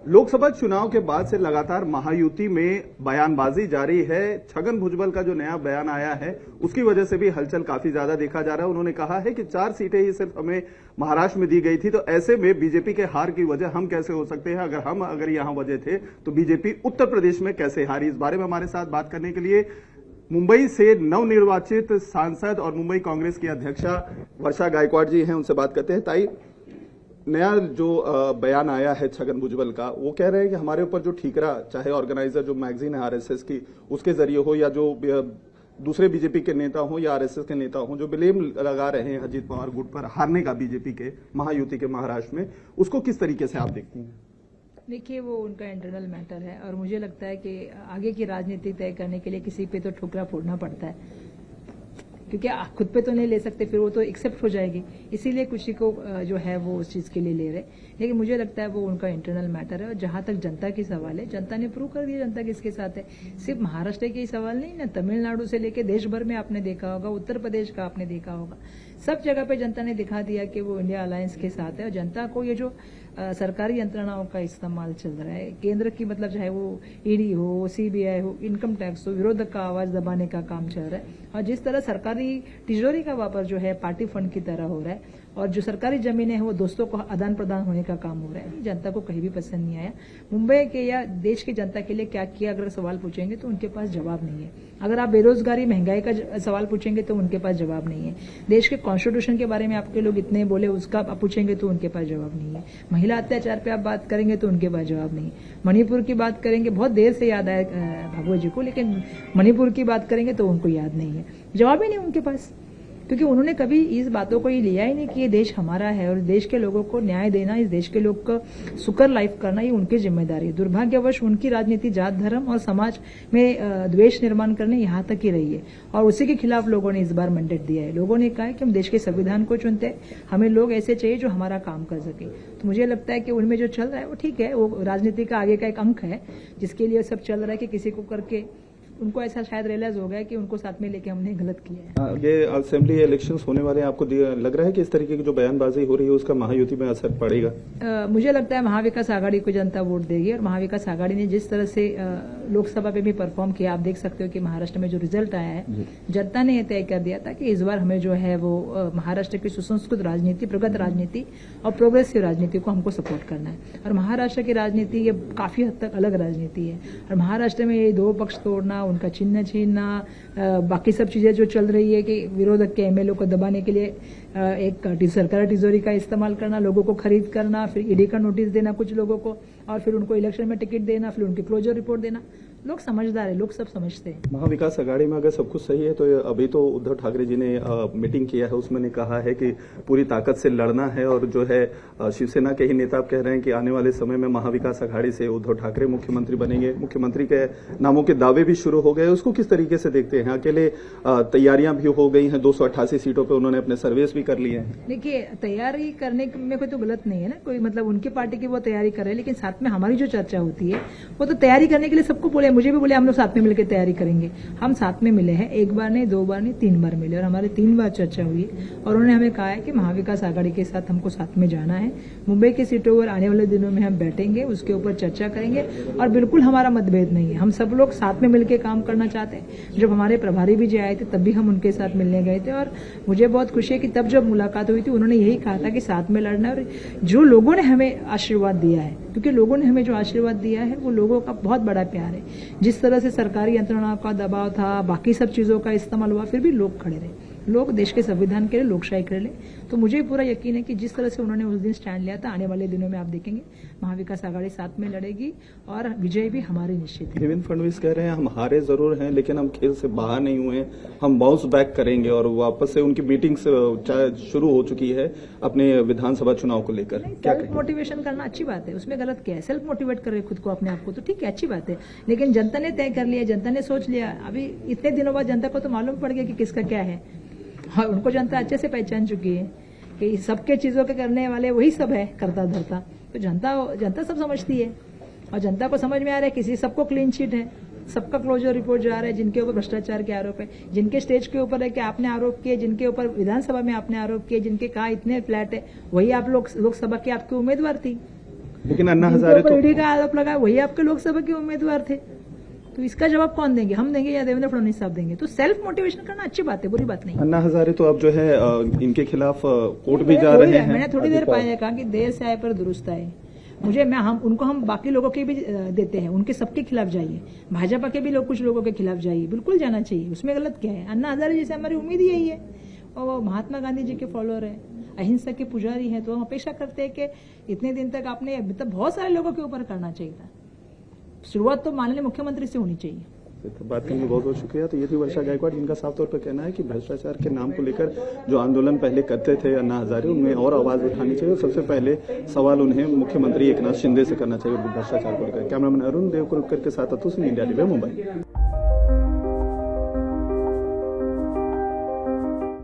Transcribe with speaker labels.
Speaker 1: लोकसभा चुनाव के बाद से लगातार महायुति में बयानबाजी जारी है। छगन भुजबल का जो नया बयान आया है उसकी वजह से भी हलचल काफी ज्यादा देखा जा रहा है। उन्होंने कहा है कि 4 सीटें ही सिर्फ हमें महाराष्ट्र में दी गई थी, तो ऐसे में बीजेपी के हार की वजह हम कैसे हो सकते हैं? अगर यहां वजह थे तो बीजेपी उत्तर प्रदेश में कैसे हारी? इस बारे में हमारे साथ बात करने के लिए मुंबई से नवनिर्वाचित सांसद और मुंबई कांग्रेस की अध्यक्षा वर्षा गायकवाड़ जी हैं, उनसे बात करते हैं। ताई, नया जो बयान आया है छगन भुजबल का, वो कह रहे हैं कि हमारे ऊपर जो ठीकरा, चाहे ऑर्गेनाइजर जो मैगजीन है आरएसएस की, उसके जरिए हो या जो दूसरे बीजेपी के नेता हो या आरएसएस के नेता हो, जो ब्लेम लगा रहे हैं अजीत पवार गुट पर हारने का बीजेपी के महायुति के महाराष्ट्र में, उसको किस तरीके से आप देखती हैं?
Speaker 2: देखिए, वो उनका इंटरनल मैटर है और मुझे लगता है कि आगे की राजनीति तय करने के लिए किसी पे तो ठुकरा फोड़ना पड़ता है, क्योंकि खुद पे तो नहीं ले सकते, फिर वो तो एक्सेप्ट हो जाएगी। इसीलिए किसी को जो है वो उस चीज के लिए ले रहे। लेकिन मुझे लगता है वो उनका इंटरनल मैटर है। और जहां तक जनता की सवाल है, जनता ने प्रूव कर दिया जनता किसके साथ है। सिर्फ महाराष्ट्र के ही सवाल नहीं ना, तमिलनाडु से लेकर देश भर में आपने देखा होगा, उत्तर प्रदेश का आपने देखा होगा, सब जगह पे जनता ने दिखा दिया कि वो इंडिया अलायंस के साथ है। और जनता को ये जो सरकारी यंत्रणाओं का इस्तेमाल चल रहा है, केंद्र की, मतलब चाहे वो ईडी हो, सीबीआई हो, इनकम टैक्स हो, विरोधक का आवाज दबाने का काम चल रहा है। और जिस तरह सरकारी तिजोरी का वापर जो है पार्टी फंड की तरह हो रहा है, और जो सरकारी जमीनें हैं वो दोस्तों को आदान प्रदान होने का काम हो रहा है, जनता को कहीं भी पसंद नहीं आया। मुंबई के या देश की जनता के लिए क्या किया, अगर सवाल पूछेंगे तो उनके पास जवाब नहीं है। अगर आप बेरोजगारी, महंगाई का सवाल पूछेंगे तो उनके पास जवाब नहीं है। देश के कॉन्स्टिट्यूशन के बारे में आपके लोग इतने बोले, उसका आप पूछेंगे तो उनके पास जवाब नहीं है। महिला अत्याचार पे आप बात करेंगे तो उनके पास जवाब नहीं है। मणिपुर की बात करेंगे, बहुत देर से याद आया भागवत जी को, लेकिन मणिपुर की बात करेंगे तो उनको याद नहीं है, जवाब ही नहीं उनके पास, क्योंकि उन्होंने कभी इस बातों को ये लिया ही नहीं कि ये देश हमारा है और देश के लोगों को न्याय देना, इस देश के लोग को सुकर लाइफ करना, ये उनकी जिम्मेदारी है। दुर्भाग्यवश उनकी राजनीति जात, धर्म और समाज में द्वेष निर्माण करने यहाँ तक ही रही है, और उसी के खिलाफ लोगों ने इस बार मैंडेट दिया है। लोगों ने कहा है कि हम देश के संविधान को चुनते हैं, हमें लोग ऐसे चाहिए जो हमारा काम कर सके। तो मुझे लगता है कि उनमें जो चल रहा है वो ठीक है, वो राजनीति का आगे का एक अंक है जिसके लिए सब चल रहा है कि किसी को करके उनको ऐसा शायद रियलाइज हो गया कि उनको साथ में लेके हमने गलत किया है।
Speaker 1: ये असेंबली इलेक्शंस होने वाले हैं, आपको लग रहा है कि इस तरीके की जो बयानबाजी हो रही है उसका महायुति में असर पड़ेगा?
Speaker 2: मुझे लगता है महाविकास आघाड़ी को जनता वोट देगी, और महाविकास आघाड़ी ने जिस तरह से लोकसभा पे भी परफॉर्म किया, आप देख सकते हो कि महाराष्ट्र में जो रिजल्ट आया है, जनता ने यह तय कर दिया था कि इस बार हमें जो है वो महाराष्ट्र की सुसंस्कृत राजनीति, प्रगत राजनीति और प्रोग्रेसिव राजनीति को हमको सपोर्ट करना है। और महाराष्ट्र की राजनीति ये काफी हद तक अलग राजनीति है, और महाराष्ट्र में ये दो पक्ष तोड़ना, उनका चिन्ह छीनना, बाकी सब चीजें जो चल रही है कि विरोधक के एमएलए को दबाने के लिए एक सरकारी तिजोरी का इस्तेमाल करना, लोगों को खरीद करना, फिर ईडी का नोटिस देना कुछ लोगों को, और फिर उनको इलेक्शन में टिकट देना, फिर उनकी क्लोजर रिपोर्ट देना। लोग समझदार है, लोग सब समझते हैं।
Speaker 1: महाविकास आघाड़ी में अगर सब कुछ सही है तो अभी तो उद्धव ठाकरे जी ने मीटिंग किया है, उसमें ने कहा है कि पूरी ताकत से लड़ना है, और जो है शिवसेना के ही नेता कह रहे हैं कि आने वाले समय में महाविकास आघाड़ी से उद्धव ठाकरे मुख्यमंत्री बनेंगे। मुख्यमंत्री के नामों के दावे भी शुरू हो गए, उसको किस तरीके से देखते हैं? अकेले तैयारियां भी हो गई हैं, 288 सीटों पर उन्होंने अपने सर्वेस भी कर लिए हैं।
Speaker 2: देखिए, तैयारी करने में कोई तो गलत नहीं है ना, कोई मतलब उनकी पार्टी की वो तैयारी कर रहे हैं, लेकिन साथ में हमारी जो चर्चा होती है वो तो तैयारी करने के लिए सबको बोले, मुझे भी बोले हम लोग साथ में मिलकर तैयारी करेंगे। हम साथ में मिले हैं, एक बार नहीं, 2 बार नहीं, 3 बार मिले, और हमारे 3 बार चर्चा हुई, और उन्होंने हमें कहा है कि महाविकास आघाड़ी के साथ हमको साथ में जाना है। मुंबई की सीटों पर आने वाले दिनों में हम बैठेंगे, उसके ऊपर चर्चा करेंगे, और बिल्कुल हमारा मतभेद नहीं है, हम सब लोग साथ में मिलकर काम करना चाहते हैं। जब हमारे प्रभारी भी जी आए थे तब भी हम उनके साथ मिलने गए थे, और मुझे बहुत खुशी है कि तब जब मुलाकात हुई थी उन्होंने यही कहा था कि साथ में लड़ना। और जो लोगों ने हमें आशीर्वाद दिया है, क्योंकि लोगों ने हमें जो आशीर्वाद दिया है वो लोगों का बहुत बड़ा प्यार है। जिस तरह से सरकारी यंत्रणाओं का दबाव था, बाकी सब चीजों का इस्तेमाल हुआ, फिर भी लोग खड़े रहे, लोग देश के संविधान के लिए, लोकशाही के लिए। तो मुझे पूरा यकीन है कि जिस तरह से उन्होंने उस दिन स्टैंड लिया था, आने वाले दिनों में आप देखेंगे महाविकास आघाड़ी साथ में लड़ेगी, और विजय भी हमारी निश्चित है।
Speaker 1: देवेंद्र फडणवीस कह रहे हैं हम हारे जरूर हैं, लेकिन हम खेल से बाहर नहीं हुए, हम बाउंस बैक करेंगे, और वापस से उनकी मीटिंग्स शुरू हो चुकी है अपने विधानसभा चुनाव को लेकर। क्या
Speaker 2: सेल्फ मोटिवेशन करना अच्छी बात है, उसमें गलत क्या है? सेल्फ मोटिवेट कर रहे खुद को, अपने आप को, तो ठीक है, अच्छी बात है। लेकिन जनता ने तय कर लिया, जनता ने सोच लिया, अभी इतने दिनों बाद जनता को तो मालूम पड़ गया कि किसका क्या है। हाँ, उनको जनता अच्छे से पहचान चुकी है कि सबके चीजों के करने वाले वही सब है, करता धरता। तो जनता सब समझती है, और जनता को समझ में आ रहा है किसी सबको क्लीन चिट है, सबका क्लोजर रिपोर्ट जा रहा है, जिनके ऊपर भ्रष्टाचार के आरोप है, जिनके स्टेज के ऊपर है कि आपने आरोप किए, जिनके ऊपर विधानसभा में आपने आरोप किए, जिनके कहा इतने फ्लैट है, वही आप लोकसभा के आपकी उम्मीदवार थी।
Speaker 1: लेकिन अन्ना
Speaker 2: जिनके
Speaker 1: हजारे
Speaker 2: ऊपर
Speaker 1: तो
Speaker 2: ईडी का आरोप लगा वही आपके लोकसभा के उम्मीदवार थे। तो इसका जवाब कौन देंगे, हम देंगे या देवेंद्र फडणवीस साहब देंगे? तो सेल्फ मोटिवेशन करना अच्छी बात है, बुरी बात नहीं।
Speaker 1: अन्ना हजारे तो अब जो है इनके खिलाफ कोर्ट भी जा रहे हैं।
Speaker 2: मैंने थोड़ी देर पहले कहा कि देर से आए पर दुरुस्त आए। हम बाकी लोगों के भी देते हैं, उनके सबके खिलाफ जाइए, भाजपा के भी लोग कुछ लोगों के खिलाफ जाइए, बिल्कुल जाना चाहिए, उसमें गलत क्या है? अन्ना हजारे जैसे हमारी उम्मीद ही यही है, और वो महात्मा गांधी जी के फॉलोअर है, अहिंसा के पुजारी हैं। तो हम अपेक्षा करते हैं कि इतने दिन तक आपने अभी तक बहुत सारे लोगों के ऊपर करना चाहिए था। शुरुआत तो माननीय मुख्यमंत्री से होनी चाहिए।
Speaker 1: तो बात करने में बहुत बहुत शुक्रिया। तो ये थी वर्षा गायकवाड़, जिनका साफ तौर पर कहना है कि भ्रष्टाचार के नाम को लेकर जो आंदोलन पहले करते थे अन्ना हजारे, उनमें और आवाज उठानी चाहिए और सबसे पहले सवाल उन्हें मुख्यमंत्री एकनाथ शिंदे से करना चाहिए भ्रष्टाचार को लेकर। कैमरामैन अरुण देवकुलकर के साथ अतुल सिंह, इंडिया टीवी, मुंबई।